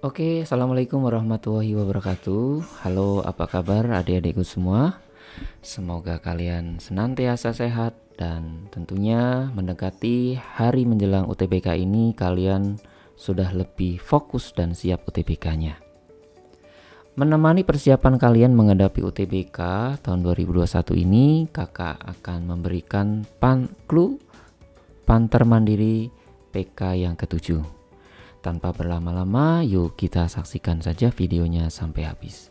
Oke, assalamualaikum warahmatullahi wabarakatuh. Halo, apa kabar adik-adikku semua? Semoga kalian senantiasa sehat dan tentunya mendekati hari menjelang UTBK ini kalian sudah lebih fokus dan siap UTBK-nya. Menemani persiapan kalian menghadapi UTBK tahun 2021 ini, kakak akan memberikan clue Panter Mandiri PK yang ketujuh. Tanpa berlama-lama, yuk kita saksikan saja videonya sampai habis.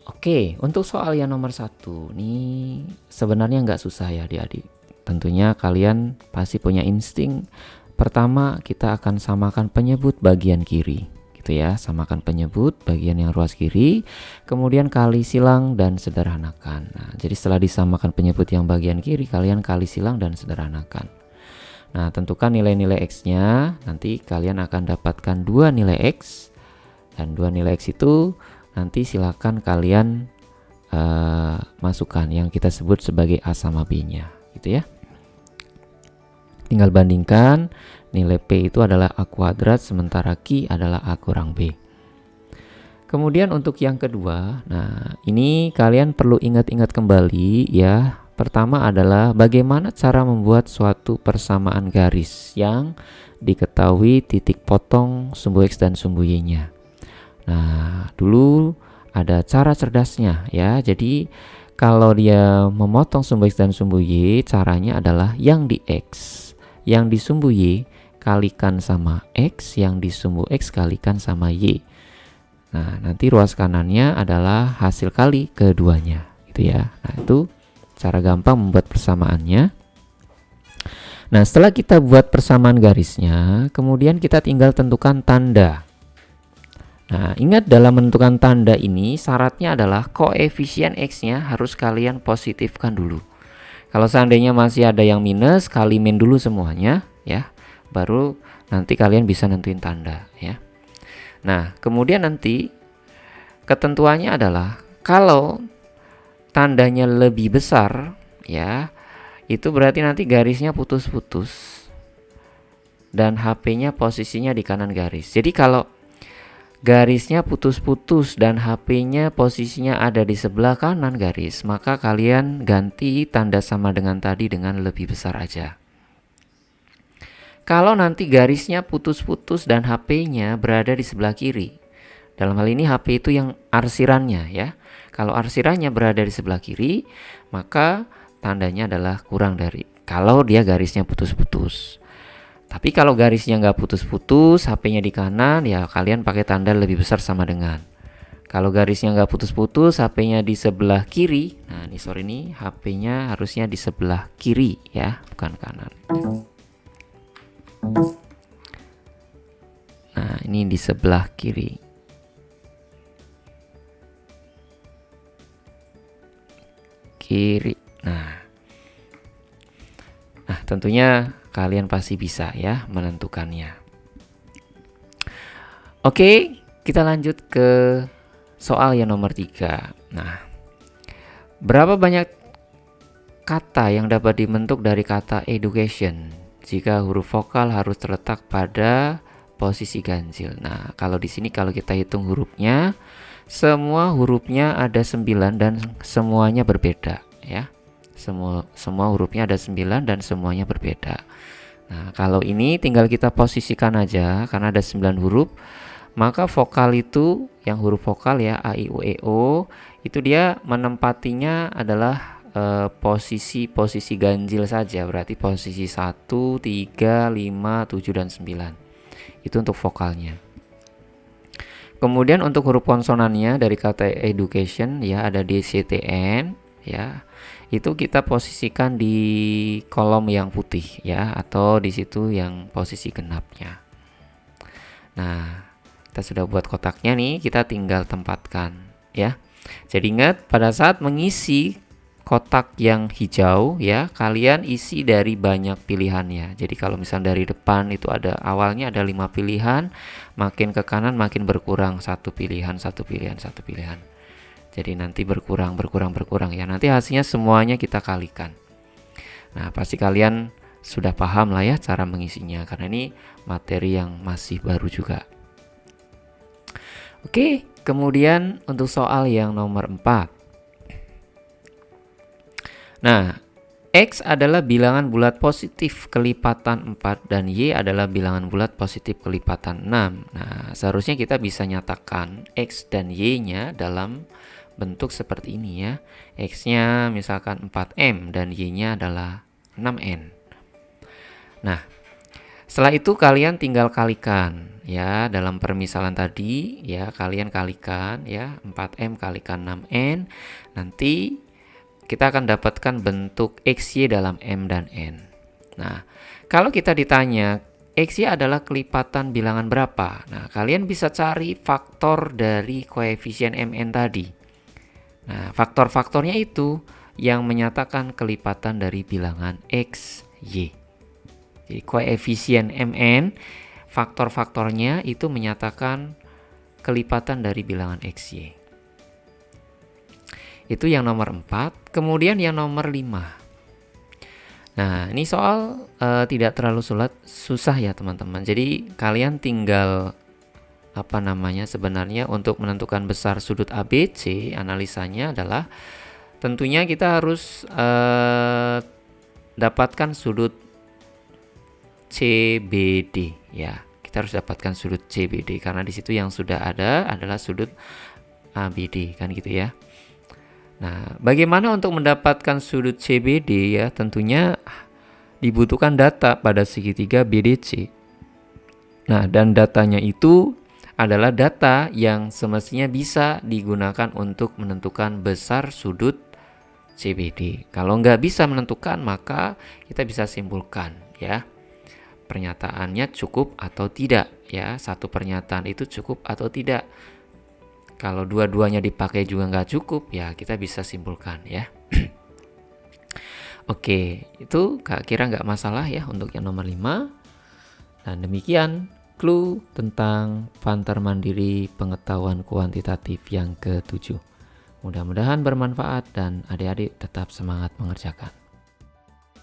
Oke, untuk soal yang nomor 1 nih sebenarnya nggak susah ya adik-adik. Tentunya kalian pasti punya insting. Pertama, kita akan samakan penyebut bagian kiri, gitu ya. Samakan penyebut bagian yang ruas kiri, kemudian kali silang dan sederhanakan. Nah, jadi setelah disamakan penyebut yang bagian kiri, kalian kali silang dan sederhanakan. Nah, tentukan nilai-nilai X-nya. Nanti kalian akan dapatkan 2 nilai X. Dan 2 nilai X itu nanti silakan kalian masukkan yang kita sebut sebagai A sama B-nya, gitu ya. Tinggal bandingkan, nilai P itu adalah A kuadrat sementara Q adalah A kurang B. Kemudian untuk yang kedua, nah ini kalian perlu ingat-ingat kembali ya. Pertama adalah bagaimana cara membuat suatu persamaan garis yang diketahui titik potong sumbu X dan sumbu Y-nya. Nah, dulu ada cara cerdasnya ya. Jadi kalau dia memotong sumbu X dan sumbu Y, caranya adalah yang di X, yang di sumbu Y kalikan sama X, yang di sumbu X kalikan sama Y. Nah, nanti ruas kanannya adalah hasil kali keduanya, gitu ya. Nah, itu cara gampang membuat persamaannya. Nah, setelah kita buat persamaan garisnya, kemudian kita tinggal tentukan tanda. Nah, ingat dalam menentukan tanda ini syaratnya adalah koefisien X-nya harus kalian positifkan dulu. Kalau seandainya masih ada yang minus, kali min dulu semuanya ya. Baru nanti kalian bisa nentuin tanda ya. Nah, kemudian nanti ketentuannya adalah kalau tandanya lebih besar ya, itu berarti nanti garisnya putus-putus dan HP-nya posisinya di kanan garis. Jadi kalau garisnya putus-putus dan HP-nya posisinya ada di sebelah kanan garis, maka kalian ganti tanda sama dengan tadi dengan lebih besar aja. Kalau nanti garisnya putus-putus dan HP-nya berada di sebelah kiri, dalam hal ini HP itu yang arsirannya ya. Kalau arsirannya berada di sebelah kiri, maka tandanya adalah kurang dari. Kalau dia garisnya putus-putus. Tapi kalau garisnya nggak putus-putus, HP-nya di kanan, ya kalian pakai tanda lebih besar sama dengan. Kalau garisnya nggak putus-putus, HP-nya di sebelah kiri. Nah, ini HP-nya harusnya di sebelah kiri ya, bukan kanan. Nah, ini di sebelah kiri. Kiri. Nah, tentunya kalian pasti bisa ya menentukannya. Oke, kita lanjut ke soal yang nomor 3. Nah, berapa banyak kata yang dapat dibentuk dari kata education jika huruf vokal harus terletak pada posisi ganjil? Nah, kalau di sini kalau kita hitung hurufnya, semua hurufnya ada 9 dan semuanya berbeda ya. Semua hurufnya ada 9 dan semuanya berbeda. Nah, kalau ini tinggal kita posisikan aja karena ada 9 huruf, maka vokal itu yang huruf vokal ya A, I, U, E, O itu dia menempatinya adalah posisi ganjil saja. Berarti posisi 1, 3, 5, 7 dan 9. Itu untuk vokalnya. Kemudian untuk huruf konsonannya dari kata education ya ada DCTN ya. Itu kita posisikan di kolom yang putih ya atau di situ yang posisi genapnya. Nah, kita sudah buat kotaknya nih, kita tinggal tempatkan ya. Jadi ingat pada saat mengisi kotak yang hijau ya, kalian isi dari banyak pilihannya. Jadi kalau misalnya dari depan itu ada awalnya ada 5 pilihan, makin ke kanan makin berkurang satu pilihan. Jadi nanti berkurang ya. Nanti hasilnya semuanya kita kalikan. Nah, pasti kalian sudah paham lah ya cara mengisinya, karena ini materi yang masih baru juga. Oke, kemudian untuk soal yang nomor 4. Nah, X adalah bilangan bulat positif kelipatan 4 dan Y adalah bilangan bulat positif kelipatan 6. Nah, seharusnya kita bisa nyatakan X dan Y-nya dalam bentuk seperti ini ya. X-nya misalkan 4M dan Y-nya adalah 6N. Nah, setelah itu kalian tinggal kalikan ya, dalam permisalan tadi ya, kalian kalikan ya, 4M kalikan 6N. Nanti kita akan dapatkan bentuk XY dalam M dan N. Nah, kalau kita ditanya XY adalah kelipatan bilangan berapa? Nah, kalian bisa cari faktor dari koefisien MN tadi. Nah, faktor-faktornya itu yang menyatakan kelipatan dari bilangan XY. Jadi koefisien MN, faktor-faktornya itu menyatakan kelipatan dari bilangan XY. Itu yang nomor 4. Kemudian yang nomor 5. Nah, ini soal tidak terlalu susah ya teman-teman. Jadi kalian tinggal sebenarnya untuk menentukan besar sudut ABC, analisanya adalah tentunya kita harus dapatkan sudut CBD ya. Kita harus dapatkan sudut CBD karena di situ yang sudah ada adalah sudut ABD kan gitu ya. Nah, bagaimana untuk mendapatkan sudut CBD ya? Tentunya dibutuhkan data pada segitiga BDC. Nah, dan datanya itu adalah data yang semestinya bisa digunakan untuk menentukan besar sudut CBD. Kalau nggak bisa menentukan, maka kita bisa simpulkan ya. Pernyataannya cukup atau tidak ya. Satu pernyataan itu cukup atau tidak. Kalau dua-duanya dipakai juga nggak cukup, ya kita bisa simpulkan ya. Oke, itu kira nggak masalah ya untuk yang nomor 5. Dan demikian clue tentang Pantar Mandiri pengetahuan kuantitatif yang ke-7. Mudah-mudahan bermanfaat dan adik-adik tetap semangat mengerjakan.